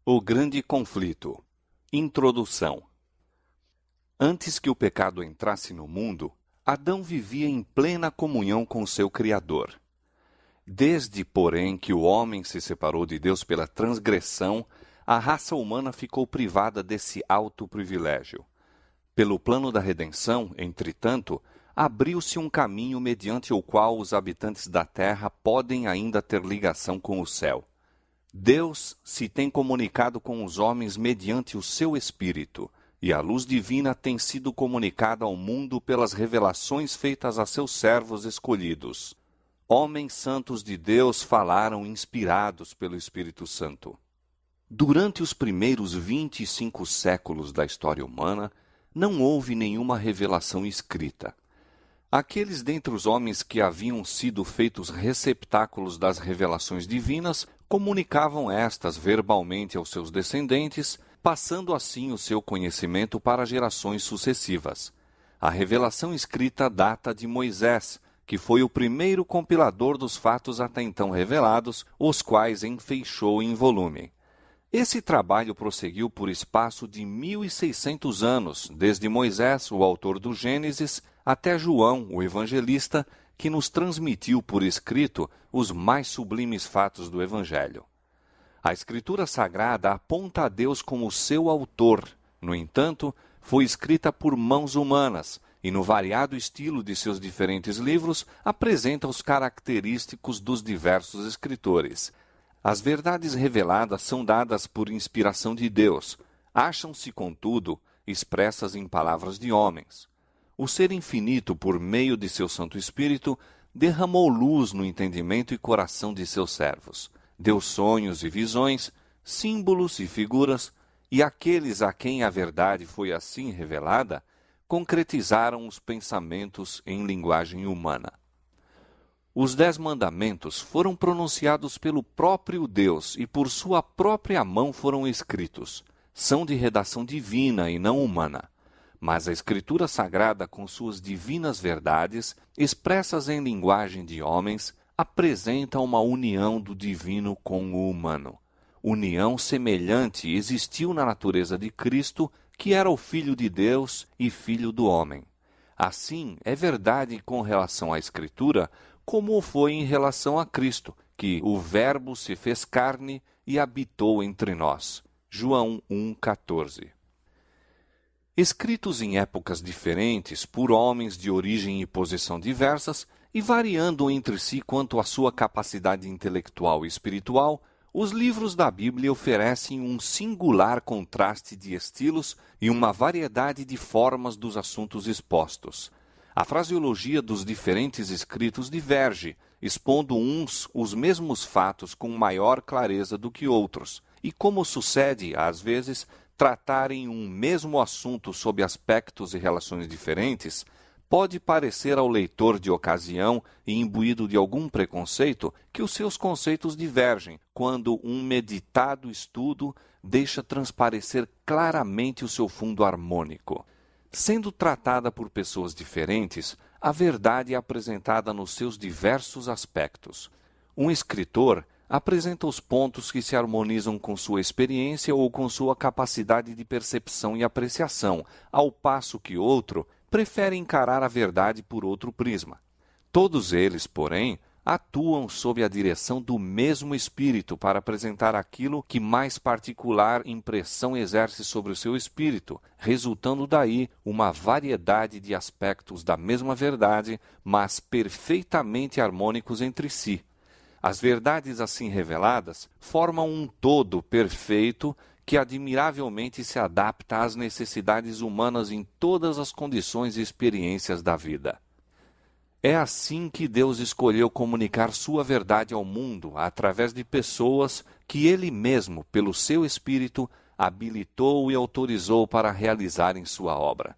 O grande conflito. Introdução. Antes que o pecado entrasse no mundo, Adão vivia em plena comunhão com seu Criador. Desde, porém, que o homem se separou de Deus pela transgressão, a raça humana ficou privada desse alto privilégio. Pelo plano da redenção, entretanto, abriu-se um caminho mediante o qual os habitantes da terra podem ainda ter ligação com o céu. Deus se tem comunicado com os homens mediante o seu Espírito, e a luz divina tem sido comunicada ao mundo pelas revelações feitas a seus servos escolhidos. Homens santos de Deus falaram inspirados pelo Espírito Santo. Durante os primeiros 25 séculos da história humana, não houve nenhuma revelação escrita. Aqueles dentre os homens que haviam sido feitos receptáculos das revelações divinas comunicavam estas verbalmente aos seus descendentes, passando assim o seu conhecimento para gerações sucessivas. A revelação escrita data de Moisés, que foi o primeiro compilador dos fatos até então revelados, os quais enfeixou em volume. Esse trabalho prosseguiu por espaço de 1.600 anos, desde Moisés, o autor do Gênesis, até João, o evangelista, que nos transmitiu por escrito os mais sublimes fatos do Evangelho. A Escritura Sagrada aponta a Deus como seu autor. No entanto, foi escrita por mãos humanas e, no variado estilo de seus diferentes livros, apresenta os característicos dos diversos escritores. As verdades reveladas são dadas por inspiração de Deus. Acham-se, contudo, expressas em palavras de homens. O Ser Infinito, por meio de seu Santo Espírito, derramou luz no entendimento e coração de seus servos. Deu sonhos e visões, símbolos e figuras, e aqueles a quem a verdade foi assim revelada, concretizaram os pensamentos em linguagem humana. Os 10 mandamentos foram pronunciados pelo próprio Deus e por sua própria mão foram escritos. São de redação divina e não humana. Mas a Escritura Sagrada, com suas divinas verdades, expressas em linguagem de homens, apresenta uma união do divino com o humano. União semelhante existiu na natureza de Cristo, que era o Filho de Deus e Filho do homem. Assim, é verdade com relação à Escritura, como foi em relação a Cristo, que o Verbo se fez carne e habitou entre nós. João 1,14. Escritos em épocas diferentes, por homens de origem e posição diversas, e variando entre si quanto à sua capacidade intelectual e espiritual, os livros da Bíblia oferecem um singular contraste de estilos e uma variedade de formas dos assuntos expostos. A fraseologia dos diferentes escritos diverge, expondo uns os mesmos fatos com maior clareza do que outros, e como sucede, às vezes, tratarem um mesmo assunto sob aspectos e relações diferentes, pode parecer ao leitor de ocasião e imbuído de algum preconceito que os seus conceitos divergem, quando um meditado estudo deixa transparecer claramente o seu fundo harmônico. Sendo tratada por pessoas diferentes, a verdade é apresentada nos seus diversos aspectos. Um escritor apresenta os pontos que se harmonizam com sua experiência ou com sua capacidade de percepção e apreciação, ao passo que outro prefere encarar a verdade por outro prisma. Todos eles, porém, atuam sob a direção do mesmo espírito para apresentar aquilo que mais particular impressão exerce sobre o seu espírito, resultando daí uma variedade de aspectos da mesma verdade, mas perfeitamente harmônicos entre si. As verdades assim reveladas formam um todo perfeito que admiravelmente se adapta às necessidades humanas em todas as condições e experiências da vida. É assim que Deus escolheu comunicar sua verdade ao mundo, através de pessoas que Ele mesmo, pelo seu Espírito, habilitou e autorizou para realizarem sua obra.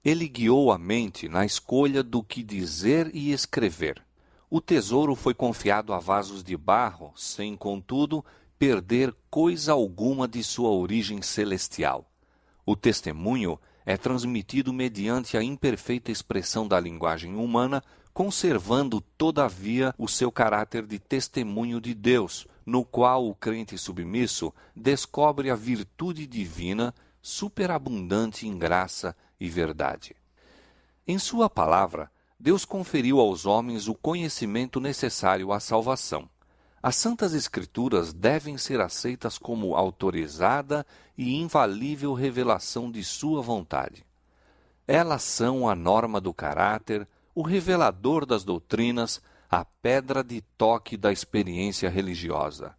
Ele guiou a mente na escolha do que dizer e escrever. O tesouro foi confiado a vasos de barro, sem, contudo, perder coisa alguma de sua origem celestial. O testemunho é transmitido mediante a imperfeita expressão da linguagem humana, conservando, todavia, o seu caráter de testemunho de Deus, no qual o crente submisso descobre a virtude divina superabundante em graça e verdade. Em sua palavra, Deus conferiu aos homens o conhecimento necessário à salvação. As Santas Escrituras devem ser aceitas como autorizada e infalível revelação de sua vontade. Elas são a norma do caráter, o revelador das doutrinas, a pedra de toque da experiência religiosa.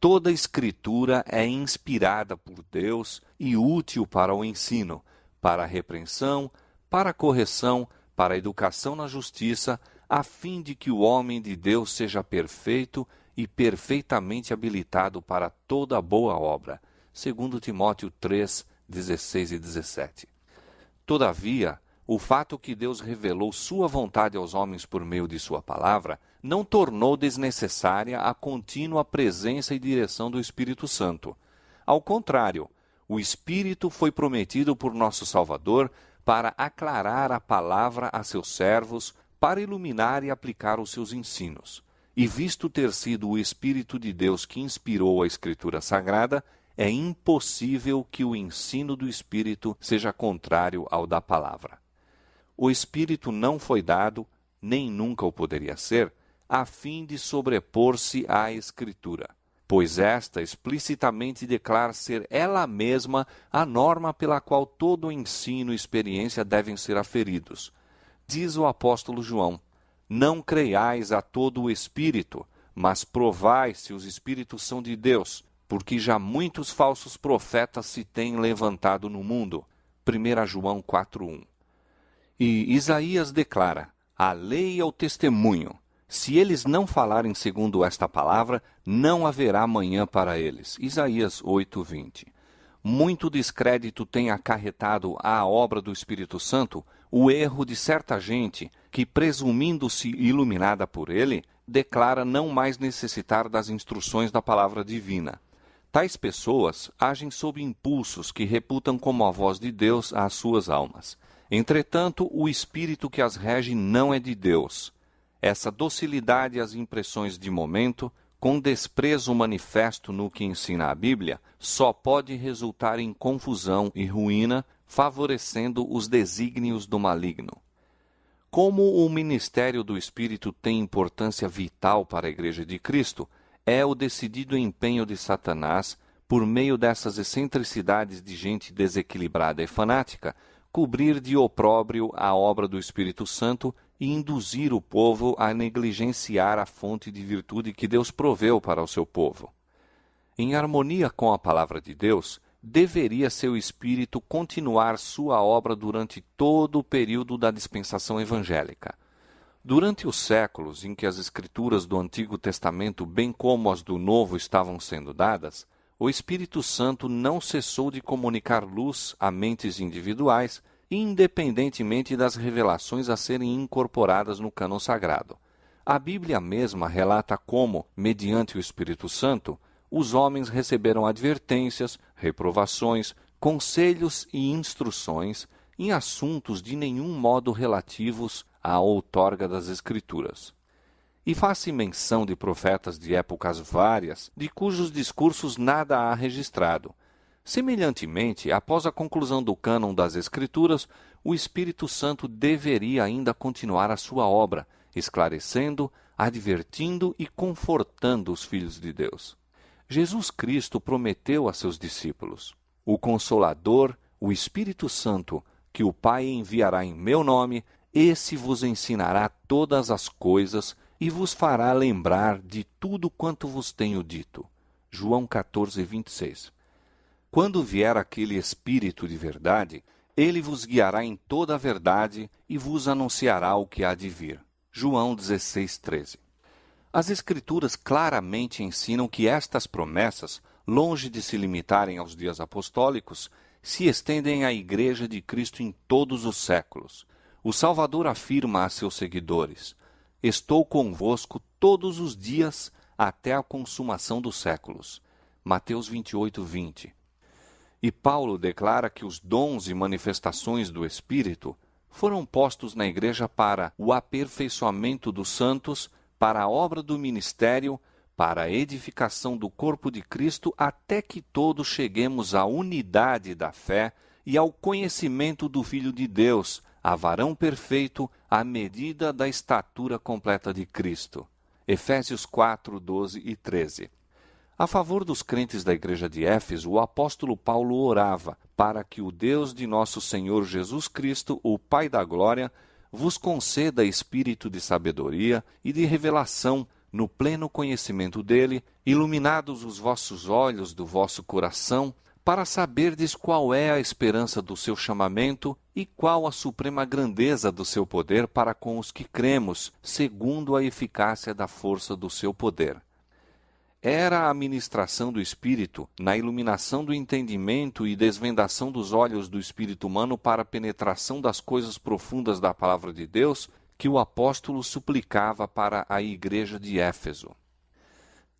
Toda Escritura é inspirada por Deus e útil para o ensino, para a repreensão, para a correção, para a educação na justiça, a fim de que o homem de Deus seja perfeito e perfeitamente habilitado para toda boa obra. 2 Timóteo 3, 16 e 17. Todavia, o fato que Deus revelou sua vontade aos homens por meio de sua palavra não tornou desnecessária a contínua presença e direção do Espírito Santo. Ao contrário, o Espírito foi prometido por nosso Salvador para aclarar a palavra a seus servos, para iluminar e aplicar os seus ensinos. E visto ter sido o Espírito de Deus que inspirou a Escritura Sagrada, é impossível que o ensino do Espírito seja contrário ao da palavra. O Espírito não foi dado, nem nunca o poderia ser, a fim de sobrepor-se à Escritura, pois esta explicitamente declara ser ela mesma a norma pela qual todo o ensino e experiência devem ser aferidos. Diz o apóstolo João: não creiais a todo o Espírito, mas provai se os Espíritos são de Deus, porque já muitos falsos profetas se têm levantado no mundo. 1 João 4:1. E Isaías declara: a lei é o testemunho. Se eles não falarem segundo esta palavra, não haverá amanhã para eles. Isaías 8:20. Muito descrédito tem acarretado à obra do Espírito Santo o erro de certa gente que, presumindo-se iluminada por ele, declara não mais necessitar das instruções da palavra divina. Tais pessoas agem sob impulsos que reputam como a voz de Deus às suas almas. Entretanto, o espírito que as rege não é de Deus. Essa docilidade às impressões de momento, com desprezo manifesto no que ensina a Bíblia, só pode resultar em confusão e ruína, favorecendo os desígnios do maligno. Como o ministério do Espírito tem importância vital para a Igreja de Cristo, é o decidido empenho de Satanás, por meio dessas excentricidades de gente desequilibrada e fanática, cobrir de opróbrio a obra do Espírito Santo e induzir o povo a negligenciar a fonte de virtude que Deus proveu para o seu povo. Em harmonia com a palavra de Deus, deveria seu Espírito continuar sua obra durante todo o período da dispensação evangélica. Durante os séculos em que as Escrituras do Antigo Testamento, bem como as do Novo, estavam sendo dadas, o Espírito Santo não cessou de comunicar luz a mentes individuais, independentemente das revelações a serem incorporadas no cânon sagrado. A Bíblia mesma relata como, mediante o Espírito Santo, os homens receberam advertências, reprovações, conselhos e instruções em assuntos de nenhum modo relativos à outorga das Escrituras. E faz-se menção de profetas de épocas várias, de cujos discursos nada há registrado. Semelhantemente, após a conclusão do cânon das Escrituras, o Espírito Santo deveria ainda continuar a sua obra, esclarecendo, advertindo e confortando os filhos de Deus. Jesus Cristo prometeu a seus discípulos: o Consolador, o Espírito Santo, que o Pai enviará em meu nome, esse vos ensinará todas as coisas e vos fará lembrar de tudo quanto vos tenho dito. João 14:26. Quando vier aquele Espírito de verdade, ele vos guiará em toda a verdade e vos anunciará o que há de vir. João 16:13. As Escrituras claramente ensinam que estas promessas, longe de se limitarem aos dias apostólicos, se estendem à Igreja de Cristo em todos os séculos. O Salvador afirma a seus seguidores: estou convosco todos os dias até a consumação dos séculos. Mateus 28:20. E Paulo declara que os dons e manifestações do Espírito foram postos na Igreja para o aperfeiçoamento dos santos, para a obra do ministério, para a edificação do corpo de Cristo, até que todos cheguemos à unidade da fé e ao conhecimento do Filho de Deus, a varão perfeito, à medida da estatura completa de Cristo. Efésios 4, 12 e 13. A favor dos crentes da igreja de Éfeso, o apóstolo Paulo orava para que o Deus de nosso Senhor Jesus Cristo, o Pai da glória, vos conceda espírito de sabedoria e de revelação no pleno conhecimento dele, iluminados os vossos olhos do vosso coração, para saberdes qual é a esperança do seu chamamento e qual a suprema grandeza do seu poder para com os que cremos, segundo a eficácia da força do seu poder. Era a ministração do Espírito, na iluminação do entendimento e desvendação dos olhos do espírito humano para a penetração das coisas profundas da palavra de Deus, que o apóstolo suplicava para a igreja de Éfeso.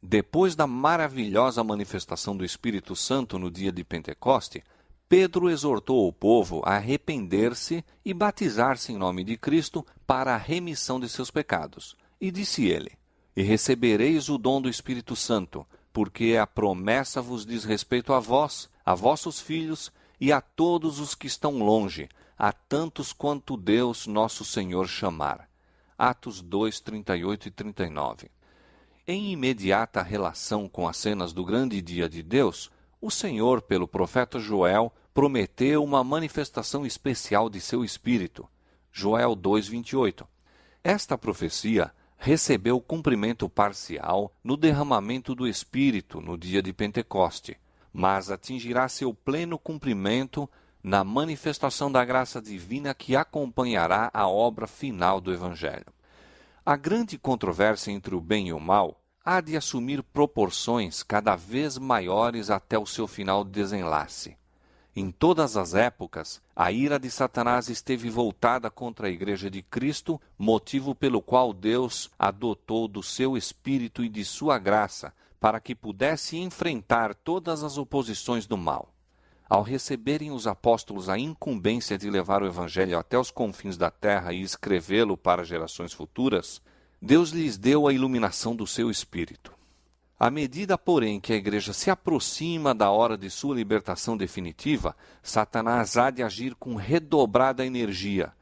Depois da maravilhosa manifestação do Espírito Santo no dia de Pentecoste, Pedro exortou o povo a arrepender-se e batizar-se em nome de Cristo para a remissão de seus pecados. E disse ele: E recebereis o dom do Espírito Santo, porque a promessa vos diz respeito a vós, a vossos filhos e a todos os que estão longe, a tantos quanto Deus nosso Senhor chamar. Atos 2, 38 e 39. Em imediata relação com as cenas do grande dia de Deus, o Senhor, pelo profeta Joel, prometeu uma manifestação especial de seu Espírito. Joel 2, 28. Esta profecia recebeu cumprimento parcial no derramamento do Espírito no dia de Pentecoste, mas atingirá seu pleno cumprimento na manifestação da graça divina que acompanhará a obra final do Evangelho. A grande controvérsia entre o bem e o mal há de assumir proporções cada vez maiores até o seu final desenlace. Em todas as épocas, a ira de Satanás esteve voltada contra a Igreja de Cristo, motivo pelo qual Deus a dotou do seu Espírito e de sua graça, para que pudesse enfrentar todas as oposições do mal. Ao receberem os apóstolos a incumbência de levar o Evangelho até os confins da terra e escrevê-lo para gerações futuras, Deus lhes deu a iluminação do seu Espírito. À medida, porém, que a igreja se aproxima da hora de sua libertação definitiva, Satanás há de agir com redobrada energia.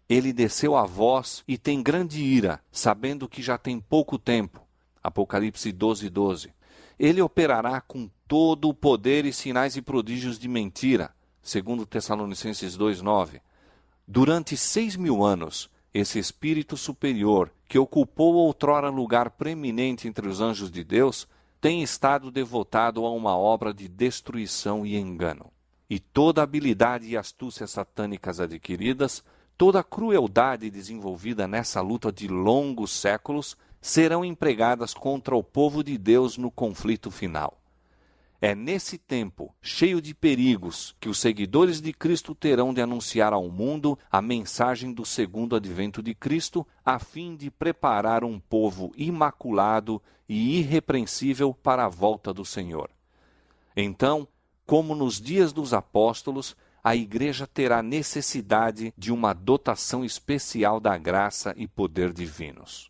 Ele desceu a vós e tem grande ira, sabendo que já tem pouco tempo. Apocalipse 12, 12. Ele operará com todo o poder e sinais e prodígios de mentira. 2 Tessalonicenses 2, 9. Durante 6.000 anos, esse espírito superior, que ocupou outrora lugar preeminente entre os anjos de Deus, tem estado devotado a uma obra de destruição e engano. E toda a habilidade e astúcia satânicas adquiridas, toda a crueldade desenvolvida nessa luta de longos séculos, serão empregadas contra o povo de Deus no conflito final. É nesse tempo, cheio de perigos, que os seguidores de Cristo terão de anunciar ao mundo a mensagem do segundo advento de Cristo, a fim de preparar um povo imaculado e irrepreensível para a volta do Senhor. Então, como nos dias dos apóstolos, a igreja terá necessidade de uma dotação especial da graça e poder divinos.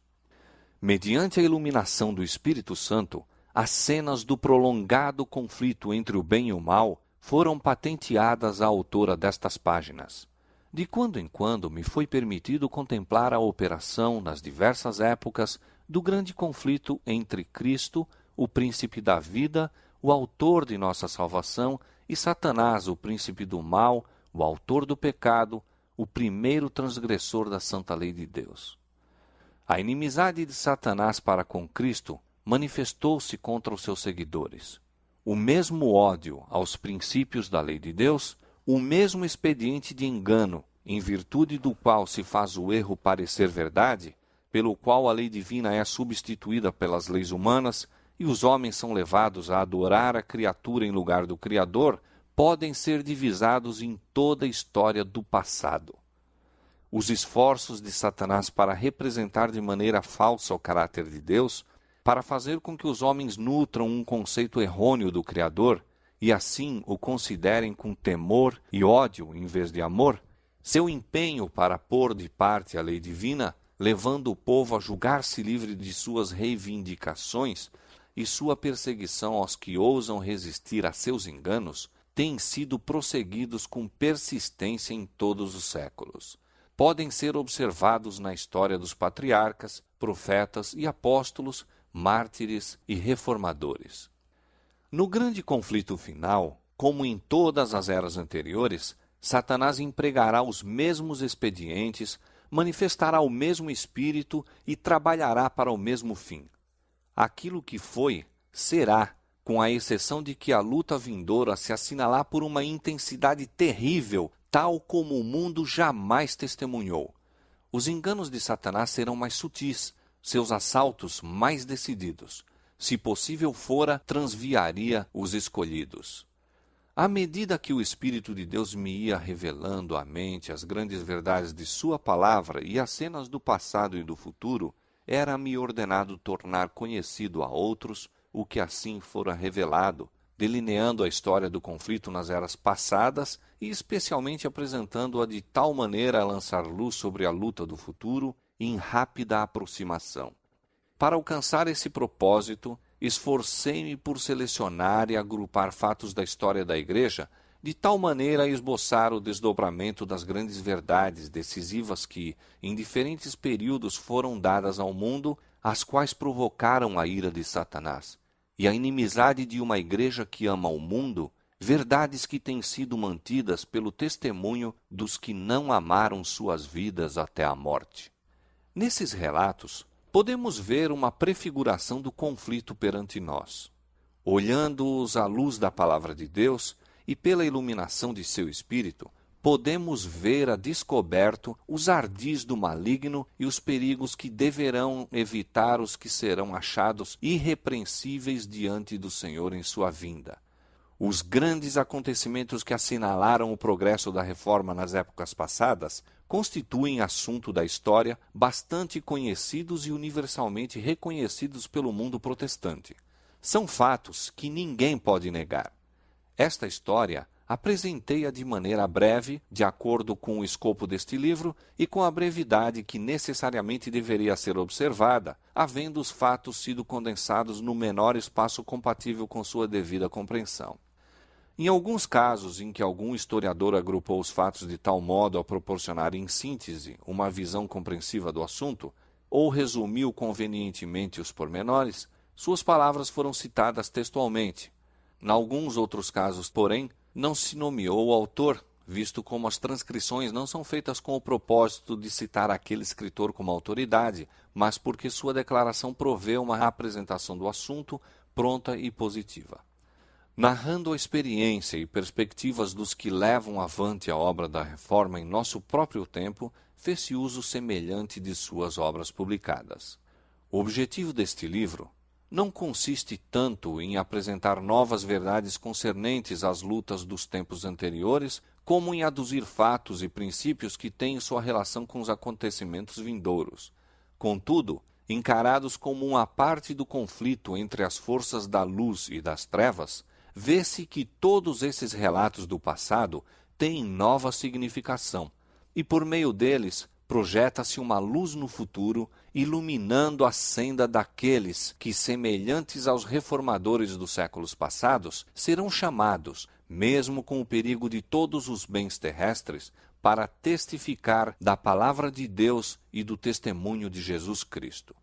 Mediante a iluminação do Espírito Santo, as cenas do prolongado conflito entre o bem e o mal foram patenteadas à autora destas páginas. De quando em quando me foi permitido contemplar a operação, nas diversas épocas, do grande conflito entre Cristo, o príncipe da vida, o autor de nossa salvação, e Satanás, o príncipe do mal, o autor do pecado, o primeiro transgressor da santa lei de Deus. A inimizade de Satanás para com Cristo manifestou-se contra os seus seguidores. O mesmo ódio aos princípios da lei de Deus, o mesmo expediente de engano, em virtude do qual se faz o erro parecer verdade, pelo qual a lei divina é substituída pelas leis humanas e os homens são levados a adorar a criatura em lugar do Criador, podem ser divisados em toda a história do passado. Os esforços de Satanás para representar de maneira falsa o caráter de Deus, para fazer com que os homens nutram um conceito errôneo do Criador e assim o considerem com temor e ódio em vez de amor, seu empenho para pôr de parte a lei divina, levando o povo a julgar-se livre de suas reivindicações, e sua perseguição aos que ousam resistir a seus enganos têm sido prosseguidos com persistência em todos os séculos. Podem ser observados na história dos patriarcas, profetas e apóstolos, mártires e reformadores. No grande conflito final, como em todas as eras anteriores, Satanás empregará os mesmos expedientes, manifestará o mesmo espírito e trabalhará para o mesmo fim. Aquilo que foi, será, com a exceção de que a luta vindoura se assinalar por uma intensidade terrível, tal como o mundo jamais testemunhou. Os enganos de Satanás serão mais sutis, seus assaltos mais decididos. Se possível fora, transviaria os escolhidos. À medida que o Espírito de Deus me ia revelando à mente as grandes verdades de sua palavra e as cenas do passado e do futuro, era-me ordenado tornar conhecido a outros o que assim fora revelado, delineando a história do conflito nas eras passadas e especialmente apresentando-a de tal maneira a lançar luz sobre a luta do futuro em rápida aproximação. Para alcançar esse propósito, esforcei-me por selecionar e agrupar fatos da história da Igreja, de tal maneira a esboçar o desdobramento das grandes verdades decisivas que, em diferentes períodos, foram dadas ao mundo, as quais provocaram a ira de Satanás, e a inimizade de uma Igreja que ama o mundo, verdades que têm sido mantidas pelo testemunho dos que não amaram suas vidas até a morte. Nesses relatos, podemos ver uma prefiguração do conflito perante nós. Olhando-os à luz da palavra de Deus e pela iluminação de seu Espírito, podemos ver a descoberto os ardis do maligno e os perigos que deverão evitar os que serão achados irrepreensíveis diante do Senhor em sua vinda. Os grandes acontecimentos que assinalaram o progresso da reforma nas épocas passadas constituem assunto da história bastante conhecidos e universalmente reconhecidos pelo mundo protestante. São fatos que ninguém pode negar. Esta história apresentei-a de maneira breve, de acordo com o escopo deste livro e com a brevidade que necessariamente deveria ser observada, havendo os fatos sido condensados no menor espaço compatível com sua devida compreensão. Em alguns casos em que algum historiador agrupou os fatos de tal modo a proporcionar em síntese uma visão compreensiva do assunto, ou resumiu convenientemente os pormenores, suas palavras foram citadas textualmente. Em alguns outros casos, porém, não se nomeou o autor, visto como as transcrições não são feitas com o propósito de citar aquele escritor como autoridade, mas porque sua declaração provê uma apresentação do assunto pronta e positiva. Narrando a experiência e perspectivas dos que levam avante a obra da reforma em nosso próprio tempo, fez-se uso semelhante de suas obras publicadas. O objetivo deste livro não consiste tanto em apresentar novas verdades concernentes às lutas dos tempos anteriores, como em aduzir fatos e princípios que têm sua relação com os acontecimentos vindouros. Contudo, encarados como uma parte do conflito entre as forças da luz e das trevas, vê-se que todos esses relatos do passado têm nova significação, e por meio deles projeta-se uma luz no futuro, iluminando a senda daqueles que, semelhantes aos reformadores dos séculos passados, serão chamados, mesmo com o perigo de todos os bens terrestres, para testificar da palavra de Deus e do testemunho de Jesus Cristo.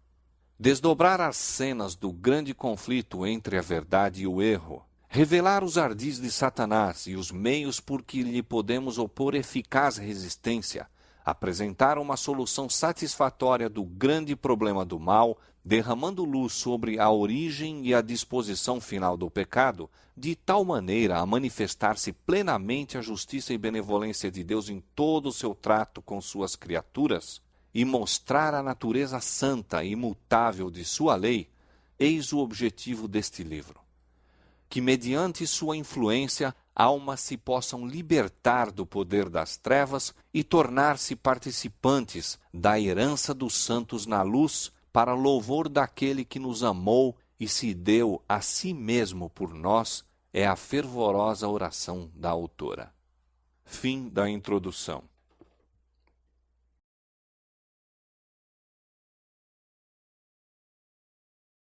Desdobrar as cenas do grande conflito entre a verdade e o erro, revelar os ardis de Satanás e os meios por que lhe podemos opor eficaz resistência, apresentar uma solução satisfatória do grande problema do mal, derramando luz sobre a origem e a disposição final do pecado, de tal maneira a manifestar-se plenamente a justiça e benevolência de Deus em todo o seu trato com suas criaturas, e mostrar a natureza santa e imutável de sua lei, eis o objetivo deste livro. Que, mediante sua influência, almas se possam libertar do poder das trevas e tornar-se participantes da herança dos santos na luz, para louvor daquele que nos amou e se deu a si mesmo por nós, é a fervorosa oração da autora. Fim da introdução.